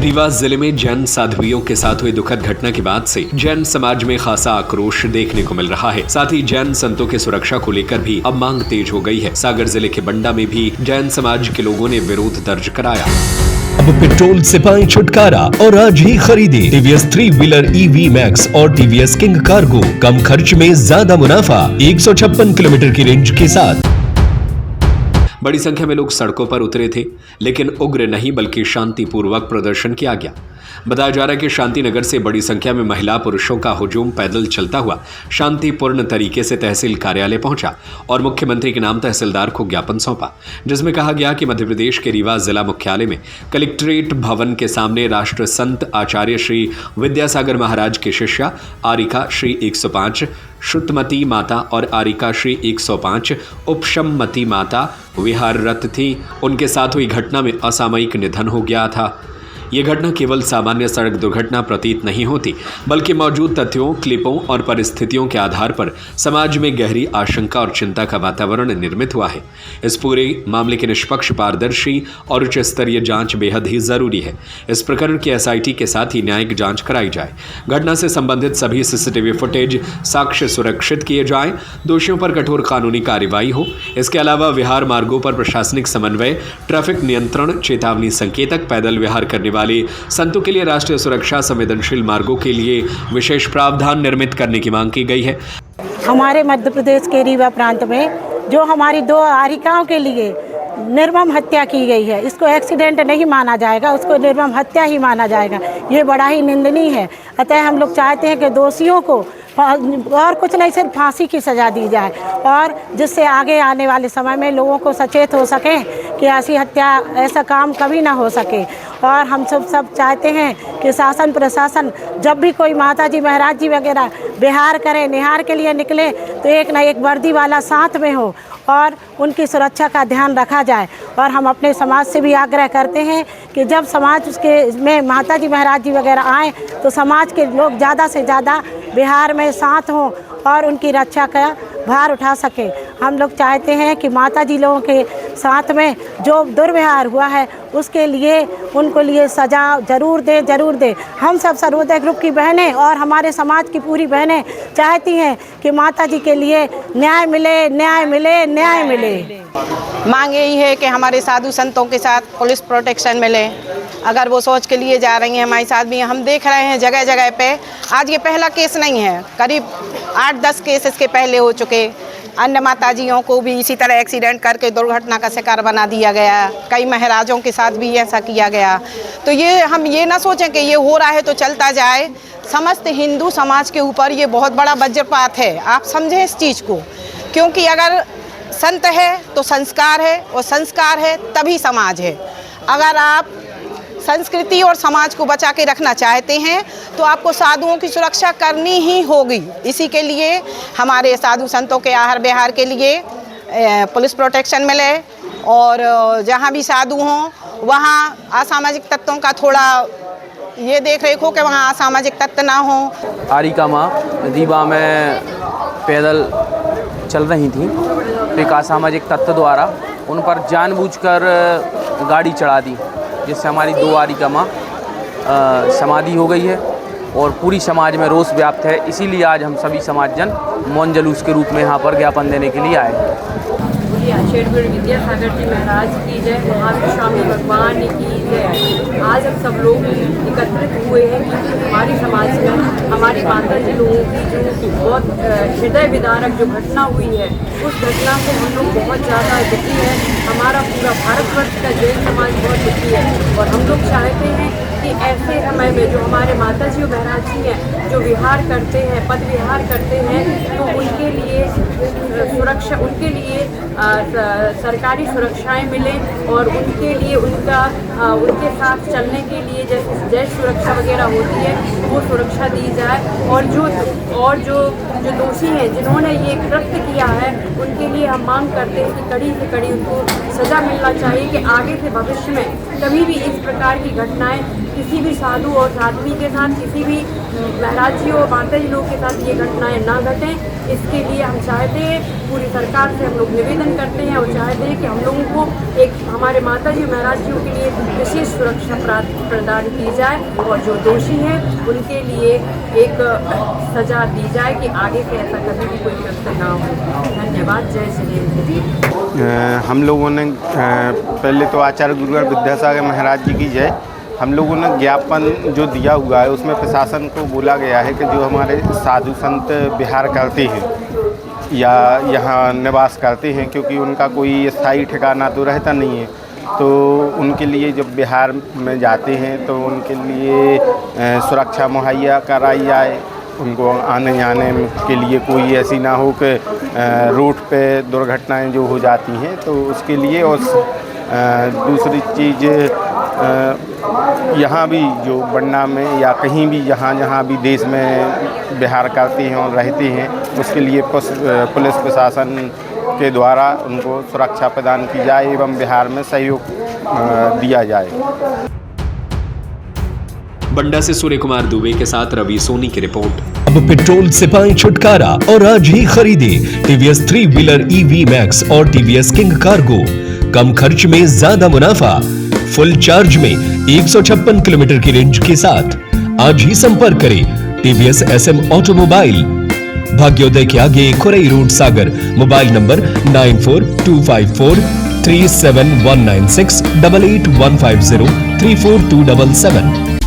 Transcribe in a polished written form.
रीवा जिले में जैन साध्वियों के साथ हुई दुखद घटना के बाद से जैन समाज में खासा आक्रोश देखने को मिल रहा है। साथ ही जैन संतों की सुरक्षा को लेकर भी अब मांग तेज हो गई है। सागर जिले के बंडा में भी जैन समाज के लोगों ने विरोध दर्ज कराया। अब पेट्रोल से पाएं छुटकारा और आज ही खरीदे टीवीएस 3 व्हीलर EV मैक्स और टीवीएस किंग कार्गो। कम खर्च में ज्यादा मुनाफा 156 किलोमीटर की रेंज के साथ। बड़ी संख्या में लोग सड़कों पर उतरे थे, लेकिन उग्र नहीं बल्कि शांतिपूर्वक प्रदर्शन किया गया। बताया जा रहा है कि शांतिनगर से बड़ी संख्या में महिला पुरुषों का हुजूम पैदल चलता हुआ शांतिपूर्ण तरीके से तहसील कार्यालय पहुंचा और मुख्यमंत्री के नाम तहसीलदार को ज्ञापन सौंपा, जिसमें कहा गया कि मध्य प्रदेश के रीवा जिला मुख्यालय में कलेक्ट्रेट भवन के सामने राष्ट्र संत आचार्य श्री विद्यासागर महाराज की शिष्या आरिका श्री 105 श्रुतमती माता और आरिका श्री 105 उपशममती माता विहाररत थी। उनके साथ हुई घटना में असामयिक निधन हो गया था। ये घटना केवल सामान्य सड़क दुर्घटना प्रतीत नहीं होती, बल्कि मौजूद तथ्यों, क्लिपों और परिस्थितियों के आधार पर समाज में गहरी आशंका और चिंता का वातावरण निर्मित हुआ है। इस पूरे मामले की निष्पक्ष, पारदर्शी और उच्च स्तरीय जांच बेहद ही जरूरी है। इस प्रकरण की SIT के साथ ही न्यायिक जांच कराई जाए। घटना से संबंधित सभी CCTV फुटेज, साक्ष्य सुरक्षित किए जाएं, दोषियों पर कठोर कानूनी कार्रवाई हो। इसके अलावा विहार मार्गों पर प्रशासनिक समन्वय, ट्रैफिक नियंत्रण, चेतावनी संकेतक, पैदल विहार करने वाले संतों के लिए राष्ट्रीय सुरक्षा संवेदनशील मार्गों के लिए विशेष प्रावधान निर्मित करने की मांग की गई है। हमारे मध्य प्रदेश के रीवा प्रांत में जो हमारी 2 आरिकाओं के लिए निर्मम हत्या की गई है, इसको एक्सीडेंट नहीं माना जाएगा, उसको निर्मम हत्या ही माना जाएगा। ये बड़ा ही निंदनीय है। अतः हम लोग चाहते हैं कि दोषियों को और कुछ नहीं, सिर्फ फांसी की सज़ा दी जाए, और जिससे आगे आने वाले समय में लोगों को सचेत हो सकें कि ऐसी हत्या, ऐसा काम कभी ना हो सके। और हम सब चाहते हैं कि शासन प्रशासन जब भी कोई माता जी, महाराज जी वगैरह बिहार करें, निहार के लिए निकले, तो एक ना एक वर्दी वाला साथ में हो और उनकी सुरक्षा का ध्यान रखा जाए। और हम अपने समाज से भी आग्रह करते हैं कि जब समाज उसके में माता जी, महाराज जी वगैरह आएँ, तो समाज के लोग ज़्यादा से ज़्यादा बिहार में साथ हों और उनकी रक्षा का भार उठा सकें। हम लोग चाहते हैं कि माता जी लोगों के साथ में जो दुर्व्यवहार हुआ है, उसके लिए उनको लिए सज़ा ज़रूर दें। हम सब सर्वोदय ग्रुप की बहनें और हमारे समाज की पूरी बहनें चाहती हैं कि माता जी के लिए न्याय मिले। मांग यही है कि हमारे साधु संतों के साथ पुलिस प्रोटेक्शन मिले। अगर वो सोच के लिए जा रही हैं, हमारे साथ भी हम देख रहे हैं जगह जगह पे। आज ये पहला केस नहीं है, करीब 8-10 केस इसके पहले हो चुके। अन्य माताजियों को भी इसी तरह एक्सीडेंट करके दुर्घटना का शिकार बना दिया गया। कई महाराजों के साथ भी ऐसा किया गया। तो ये हम ये ना सोचें कि ये हो रहा है तो चलता जाए। समस्त हिंदू समाज के ऊपर ये बहुत बड़ा वज्रपात है। आप समझें इस चीज़ को, क्योंकि अगर संत है तो संस्कार है, और संस्कार है तभी समाज है। अगर आप संस्कृति और समाज को बचा के रखना चाहते हैं तो आपको साधुओं की सुरक्षा करनी ही होगी। इसी के लिए हमारे साधु संतों के आहार विहार के लिए पुलिस प्रोटेक्शन मिले, और जहाँ भी साधु हों वहाँ असामाजिक तत्वों का थोड़ा ये देख रेख हो कि वहाँ असामाजिक तत्व ना हो। आरिका माँ रीवा में पैदल चल रही थी, तो एक असामाजिक तत्व द्वारा उन पर जानबूझकर गाड़ी चढ़ा दी, जिससे हमारी 2 आरिका माँ समाधि हो गई है और पूरी समाज में रोष व्याप्त है। इसीलिए आज हम सभी समाजजन मौन जुलूस के रूप में यहाँ पर ज्ञापन देने के लिए आए। शेरगुरु विद्यासागर जी महाराज की जय, महावीर स्वामी भगवान की जय। आज हम सब लोग एकत्रित हुए हैं कि हमारी समाज में हमारी माता जी लोगों की जो बहुत हृदय विदारक जो घटना हुई है, उस घटना से हम लोग बहुत ज़्यादा दुखी है। हमारा पूरा भारतवर्ष का जैन समाज बहुत दुखी है, और हम लोग चाहते हैं कि ऐसे समय में जो हमारे माता जी और महाराज जी हैं, जो विहार करते हैं, पद विहार करते हैं, तो उनके लिए सुरक्षा, उनके लिए सरकारी सुरक्षाएं मिलें, और उनके लिए उनके साथ चलने के लिए जैसे जय सुरक्षा वगैरह होती है, वो सुरक्षा दी जाए। और जो दोषी हैं, जिन्होंने ये कृत्य किया है, उनके लिए हम मांग करते हैं कि कड़ी से कड़ी उनको सज़ा मिलना चाहिए, कि आगे से भविष्य में कभी भी इस प्रकार की घटनाएं किसी भी साधु और साध्वी के साथ, किसी भी महाराज जी और माता जी लोग के साथ ये घटनाएं ना घटें। इसके लिए हम चाहते हैं, पूरी सरकार से हम लोग निवेदन करते हैं और चाहते हैं कि हम लोगों को एक हमारे माता जी महाराज जी के लिए विशेष सुरक्षा प्रदान की जाए और जो दोषी हैं उनके लिए एक सज़ा दी जाए कि आगे के ऐसा कभी भी कोई कृत्य ना हो। धन्यवाद। जय श्री राम। हम लोगों ने पहले तो आचार्य गुरुवर विद्यासागर महाराज जी की जय। हम लोगों ने ज्ञापन जो दिया हुआ है उसमें प्रशासन को बोला गया है कि जो हमारे साधु संत विहार करते हैं या यहाँ निवास करते हैं, क्योंकि उनका कोई स्थायी ठिकाना तो रहता नहीं है, तो उनके लिए जब बिहार में जाते हैं तो उनके लिए सुरक्षा मुहैया कराई जाए। उनको आने जाने के लिए कोई ऐसी ना हो कि रोड पे दुर्घटनाएं जो हो जाती हैं, तो उसके लिए। और दूसरी चीज़, यहाँ भी जो बन्ना में या कहीं भी जहाँ भी देश में बिहार करते हैं और रहते हैं, उसके लिए पुलिस प्रशासन के द्वारा उनको सुरक्षा प्रदान की जाए एवं बिहार में सहयोग दिया जाए। बंडा से सूर्य कुमार दुबे के साथ रवि सोनी की रिपोर्ट। अब पेट्रोल से पाएं छुटकारा और आज ही खरीदे टीवीएस 3 व्हीलर EV मैक्स और टीवीएस किंग कार्गो। कम खर्च में ज्यादा मुनाफा, फुल चार्ज में 156 किलोमीटर की रेंज के साथ। आज ही संपर्क करें टीवीएस SM ऑटोमोबाइल, भाग्योदय के आगे Khurai road, Sagar. Mobile number 9425437196 8815034277।